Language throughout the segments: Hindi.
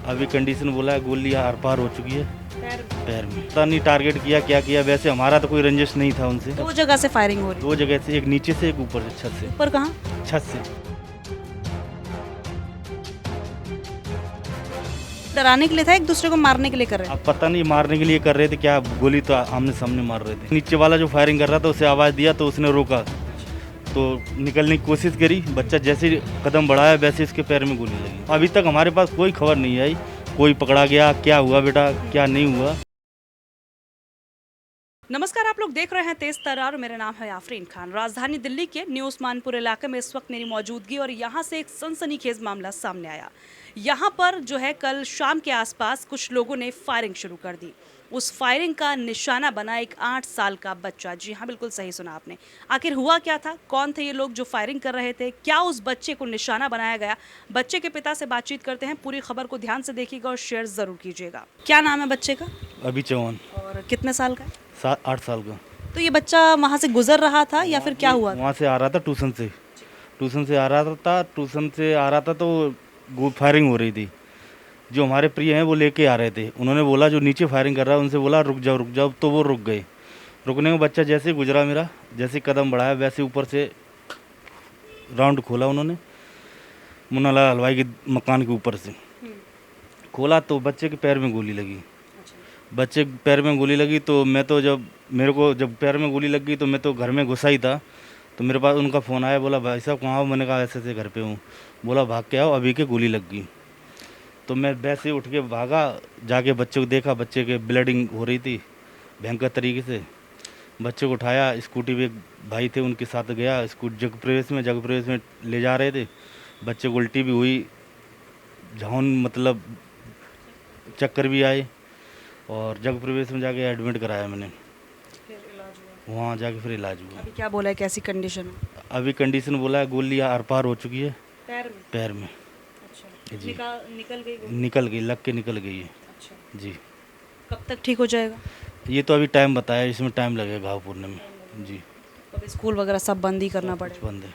अभी कंडीशन बोला है, गोली आर पार हो चुकी है पैर में। पता नहीं टारगेट किया क्या किया, वैसे हमारा तो कोई रंजिश नहीं था उनसे। दो जगह से फायरिंग हो रही दो जगह से, एक नीचे से एक ऊपर से, छत से। है। ऊपर कहाँ? छत से। डराने के लिए था, एक दूसरे को मारने के लिए कर रहे अब पता नहीं मारने के लिए कर रहे थे क्या, गोली तो आमने सामने मार रहे थे। नीचे वाला जो फायरिंग कर रहा था उसे आवाज़ दिया तो उसने रोका, तो निकलने की कोशिश करी। बच्चा जैसे ही कदम बढ़ाया वैसे इसके पैर में गोली लगी। अभी तक हमारे पास कोई खबर नहीं आई, कोई पकड़ा गया, क्या हुआ बेटा क्या नहीं हुआ। नमस्कार, आप लोग देख रहे हैं तेज तर्रार। मेरा नाम है आफरीन खान। राजधानी दिल्ली के न्यू उस्मानपुर इलाके में इस वक्त मेरी मौजूदगी और यहाँ से एक सनसनीखेज मामला सामने आया। यहाँ पर जो है कल शाम के आसपास कुछ लोगों ने फायरिंग शुरू कर दी। उस फायरिंग का निशाना बना एक 8 साल का बच्चा। जी हाँ, बिल्कुल सही सुना आपने। आखिर हुआ क्या था, कौन थे ये लोग जो फायरिंग कर रहे थे, क्या उस बच्चे को निशाना बनाया गया? बच्चे के पिता से बातचीत करते हैं। पूरी खबर को ध्यान से देखिएगा और शेयर जरूर कीजिएगा। क्या नाम है बच्चे का अभी चौहान, और कितने साल का है? 8 साल का। तो ये बच्चा वहाँ से गुजर रहा था या फिर क्या हुआ? वहाँ से आ रहा था ट्यूशन से, ट्यूशन से आ रहा था तो फायरिंग हो रही थी। जो हमारे प्रिय हैं वो लेके आ रहे थे। उन्होंने बोला जो नीचे फायरिंग कर रहा है उनसे बोला रुक जाओ, तो वो रुक गए। रुकने में बच्चा जैसे ही गुजरा मेरा, जैसे कदम बढ़ाया वैसे ऊपर से राउंड खोला उन्होंने, मुन्ना लाल हलवाई के मकान के ऊपर से खोला तो बच्चे के पैर में गोली लगी। बच्चे के पैर में गोली लगी तो मैं तो जब पैर में गोली लग गई तो मैं तो घर में घुसा ही था। तो मेरे पास उनका फ़ोन आया, बोला भाई साहब कहाँ हो? मैंने कहा ऐसे ऐसे घर पे हूँ। बोला भाग के आओ, अभी के गोली लग गई। तो मैं वैसे ही उठ के भागा, जाके बच्चे को देखा, बच्चे के ब्लीडिंग हो रही थी भयंकर तरीके से। बच्चे को उठाया, स्कूटी पे एक भाई थे उनके साथ गया, जग प्रवेश में ले जा रहे थे। बच्चे को उल्टी भी हुई, झाउन मतलब चक्कर भी आए, और जग प्रवेश में जाके एडमिट कराया मैंने। वहाँ जाके फिर इलाज हुआ। अभी क्या बोला है, कैसी कंडीशन है? अभी कंडीशन बोला है, गोली आर पार हो चुकी है पैर में। अच्छा, जी। निकल गई वो? निकल गई, लग के निकल गई है। अच्छा, जी। कब तक ठीक हो जाएगा? ये तो अभी टाइम बताया, इसमें टाइम लगेगा घाव पुरने में। जी। अब स्कूल वगैरह सब बंद ही करना कुछ पड़ेगा। बंद है,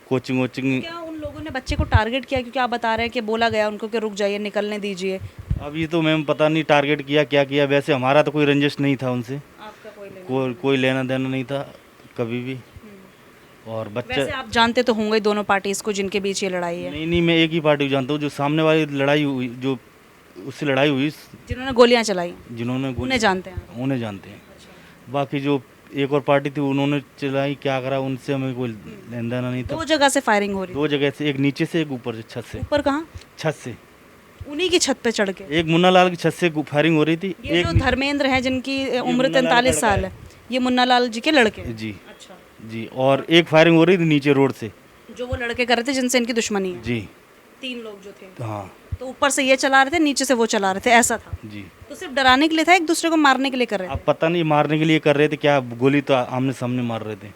कोचिंग वोचिंग। क्या उन लोगों ने बच्चे को टारगेट किया? क्योंकि आप बता रहे हैं कि बोला गया उनको कि रुक जाइए, निकलने दीजिए। अब ये तो मैम पता नहीं टारगेट किया क्या किया, वैसे हमारा तो कोई रंजिश नहीं था उनसे, आपका कोई लेना देना नहीं था कभी भी। और वैसे बच्चा आप जानते तो होंगे दोनों पार्टीज को जिनके बीच ये लड़ाई है। नहीं, मैं एक ही पार्टी को जानता हूँ, जो सामने वाली लड़ाई हुई, जो उससे लड़ाई हुई, जिन्होंने गोलियां चलाई जिन्होंने गोली, उन्हें जानते हैं? उन्हें जानते हैं। बाकी जो एक और पार्टी थी उन्होंने चलाई, क्या करा उनसे हमें कोई लेना देना नहीं था। दो जगह से फायरिंग हो रही दो जगह से, एक नीचे से एक ऊपर से, छत से। ऊपर कहाँ? छत से, उन्हीं की छत पे चढ़ के? एक मुन्ना लाल की छत से फायरिंग हो रही थी। ये एक जो धर्मेंद्र हैं जिनकी उम्र मुन्ना लाल 43 लड़का साल है, ये मुन्ना लाल जी के लड़के हैं? जी अच्छा, जी। और एक फायरिंग हो रही थी नीचे रोड से। जो वो लड़के कर रहे थे जिनसे इनकी दुश्मनी है? जी 3 लोग जो थे। हाँ तो ऊपर से ये चला रहे थे, नीचे से वो चला रहे थे, ऐसा था? जी। तो सिर्फ डराने के लिए था, एक दूसरे को मारने के लिए कर रहे थे? अब पता नहीं मारने के लिए कर रहे थे क्या, गोली तो आमने सामने मार रहे थे।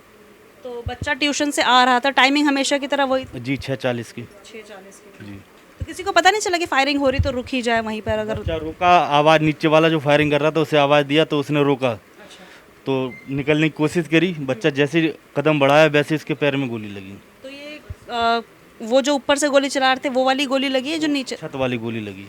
तो बच्चा ट्यूशन से आ रहा था, टाइमिंग हमेशा की तरह वही थी? जी 6:40 की। 6:40 की। जी। तो किसी को पता नहीं चला कि फायरिंग हो रही तो रुक ही जाए वहीं पर? अगर बच्चा रुका, आवाज़ नीचे वाला जो फायरिंग कर रहा था उसे आवाज़ दिया तो उसने रोका, अच्छा, तो निकलने की कोशिश करी। बच्चा जैसे ही कदम बढ़ाया वैसे इसके पैर में गोली लगी। तो ये वो जो ऊपर से गोली चला रहे थे वो वाली गोली लगी है जो नीचे, छत वाली गोली लगी।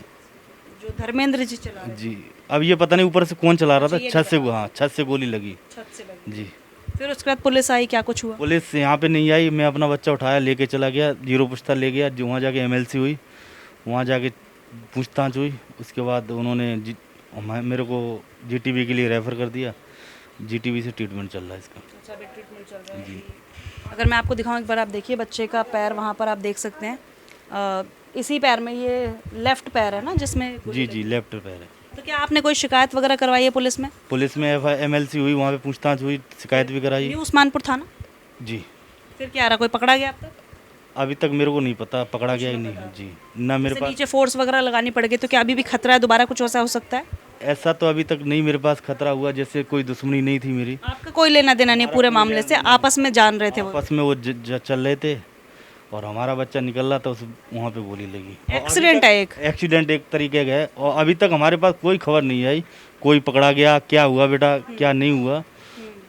जो धर्मेंद्र जी चला रहे थे? जी। अब ये पता नहीं ऊपर से कौन चला रहा था, ये छत से, हाँ छत से गोली लगी। छत से लगी। जी। फिर उसके बाद पुलिस आई, क्या कुछ हुआ? पुलिस यहाँ पे नहीं आई, मैं अपना बच्चा उठाया लेके चला गया, 0 पुछता ले गया। जो वहाँ जाके MLC हुई, वहाँ जाके पूछताछ हुई। उसके बाद उन्होंने मेरे को GTB के लिए रेफ़र कर दिया। GTB से ट्रीटमेंट चल रहा है इसका। अच्छा, अभी ट्रीटमेंट चल रहा है। जी। अगर मैं आपको दिखाऊं एक बार, आप देखिए बच्चे का पैर, वहाँ पर आप देख सकते हैं। इसी पैर में, ये लेफ्ट पैर है ना जिसमें गोली जी लगी? जी, लेफ्ट पैर है। तो क्या आपने कोई शिकायत वगैरह करवाई है पुलिस में? पुलिस में MLC हुई, वहाँ पे पूछताछ हुई, शिकायत भी कराई। न्यू उस्मानपुर थाना? जी। फिर क्या रहा, कोई पकड़ा गया अब तक? अभी तक मेरे को नहीं पता पकड़ा गया ही नहीं। जी ना, मेरे जैसे पास नीचे फोर्स वगैरह लगानी पड़ेगी तो क्या अभी भी खतरा है, दोबारा कुछ ऐसा हो सकता है? ऐसा तो अभी तक नहीं मेरे पास खतरा हुआ, जैसे कोई दुश्मनी नहीं थी मेरी। आपका कोई लेना देना नहीं पूरे मामले से, आपस में जान रहे थे वो? आपस में वो चल रहे थे और हमारा बच्चा निकल रहा था, उस वहाँ पे गोली लगी। एक्सीडेंट है एक? एक्सीडेंट एक तरीके का है, और अभी तक हमारे पास कोई खबर नहीं आई, कोई पकड़ा गया, क्या हुआ बेटा क्या नहीं हुआ।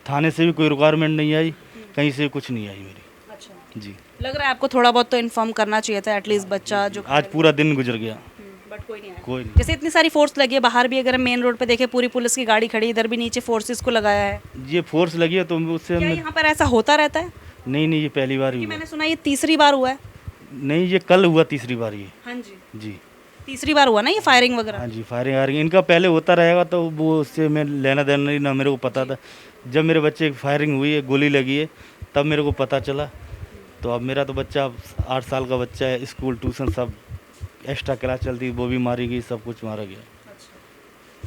थाने से भी कोई रिक्वायरमेंट नहीं आई, कहीं से कुछ नहीं आई मेरी। अच्छा, जी। लग रहा है आपको थोड़ा बहुत तो इन्फॉर्म करना चाहिए था एटलीस्ट, बच्चा जो आज पूरा दिन गुजर गया। बट कोई नहीं आया। कोई नहीं। जैसे इतनी सारी फोर्स लगी है बाहर भी, अगर मेन रोड पे देखे पूरी पुलिस की गाड़ी खड़ी, इधर भी नीचे फोर्सेस को लगाया है। ये फोर्स लगी है तो उससे क्या हमने यहाँ पर ऐसा होता रहता है? नहीं, ये पहली बार ही कि हुआ। मैंने सुना ये तीसरी बार हुआ है। नहीं, ये कल हुआ तीसरी बार ये। हाँ जी, जी तीसरी बार हुआ ना ये फायरिंग वगैरह। हाँ जी, फायरिंग आ रही है। इनका पहले होता रहेगा तो वो उससे मैं लेना देना नहीं ना, मेरे को पता था। जब मेरे बच्चे की फायरिंग हुई है, गोली लगी है, तब मेरे को पता चला। तो अब मेरा तो बच्चा 8 साल का बच्चा है, स्कूल ट्यूशन सब एक्स्ट्रा क्लास चलती, वो भी मारी गई, सब कुछ मारा गया।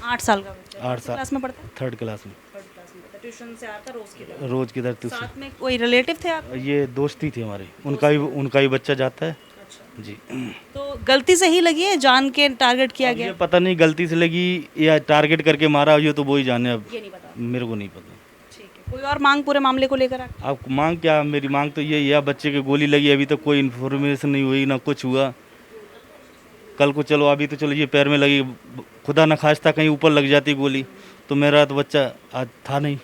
8 साल का बच्चा 8 साल क्लास में पढ़ता है? 3rd क्लास में। ट्यूशन से आता रोज की तरह। रोज किधर ट्यूशन। साथ में कोई रिलेटिव थे आप? ये दोस्ती थी हमारे, उनका भी बच्चा जाता है। जी तो गलती से ही लगी है, जान के टारगेट किया अब गया? ये पता नहीं गलती से लगी या टारगेट करके मारा, ये तो वो ही जाने। अब ये नहीं पता। मेरे को नहीं पता। ठीक है, कोई और मांग पूरे मामले को लेकर आप? आप मांग क्या, मेरी मांग तो ये है, बच्चे की गोली लगी, अभी तक कोई इन्फॉर्मेशन नहीं हुई, ना कुछ हुआ। कल को चलो, अभी तो चलो ये पैर में लगी, खुदा न खास्ता कहीं ऊपर लग जाती गोली तो मेरा तो बच्चा आज था नहीं।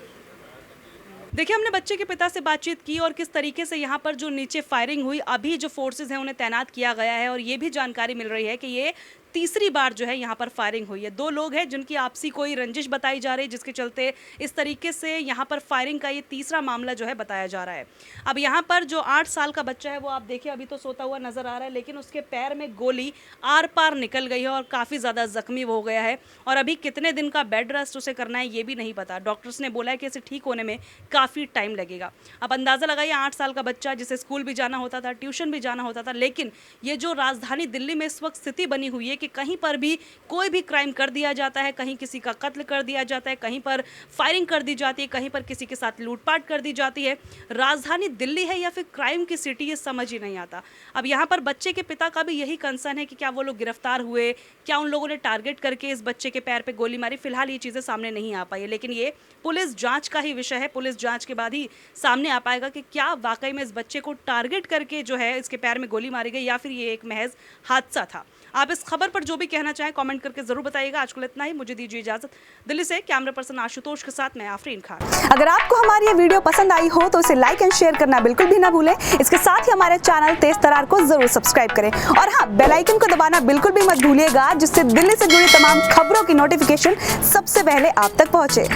देखिए, हमने बच्चे के पिता से बातचीत की और किस तरीके से यहाँ पर जो नीचे फायरिंग हुई, अभी जो फोर्सेस हैं उन्हें तैनात किया गया है और ये भी जानकारी मिल रही है कि ये तीसरी बार जो है यहाँ पर फायरिंग हुई है। 2 लोग हैं जिनकी आपसी कोई रंजिश बताई जा रही है, जिसके चलते इस तरीके से यहाँ पर फायरिंग का ये तीसरा मामला जो है बताया जा रहा है। अब यहाँ पर जो 8 साल का बच्चा है वो आप देखिए अभी तो सोता हुआ नजर आ रहा है, लेकिन उसके पैर में गोली आर पार निकल गई है और काफ़ी ज़्यादा जख्मी हो गया है और अभी कितने दिन का बेड रेस्ट उसे करना है ये भी नहीं पता। डॉक्टर्स ने बोला है कि इसे ठीक होने में काफ़ी टाइम लगेगा। अब अंदाज़ा लगाइए, 8 साल का बच्चा जिसे स्कूल भी जाना होता था, ट्यूशन भी जाना होता था, लेकिन ये जो राजधानी दिल्ली में इस वक्त स्थिति बनी हुई है कि कहीं पर भी कोई भी क्राइम कर दिया जाता है, कहीं किसी का कत्ल कर दिया जाता है, कहीं पर फायरिंग कर दी जाती है, कहीं पर किसी के साथ लूटपाट कर दी जाती है। राजधानी दिल्ली है या फिर क्राइम की सिटी, ये समझ ही नहीं आता। अब यहाँ पर बच्चे के पिता का भी यही कंसर्न है कि क्या वो लोग गिरफ्तार हुए, क्या उन लोगों ने टारगेट करके इस बच्चे के पैर पे गोली मारी। फिलहाल ये चीज़ें सामने नहीं आ पाई है, लेकिन ये पुलिस जांच का ही विषय है। पुलिस जांच के बाद ही सामने आ पाएगा कि क्या वाकई में इस बच्चे को टारगेट करके जो है इसके पैर में गोली मारी गई या फिर ये एक महज हादसा था। आप इस खबर पर जो भी कहना चाहें कमेंट करके जरूर बताइएगा। आज के लिए इतना ही, मुझे दीजिए इजाजत। दिल्ली से कैमरा पर्सन आशुतोष के साथ मैं आफरीन खान। अगर आपको हमारी ये वीडियो पसंद आई हो तो इसे लाइक एंड शेयर करना बिल्कुल भी ना भूलें। इसके साथ ही हमारे चैनल तेज तरार को जरूर सब्सक्राइब करें और हाँ, बेल आइकन को दबाना बिल्कुल भी मत भूलिएगा, जिससे दिल्ली से जुड़ी तमाम खबरों की नोटिफिकेशन सबसे पहले आप तक पहुंचे।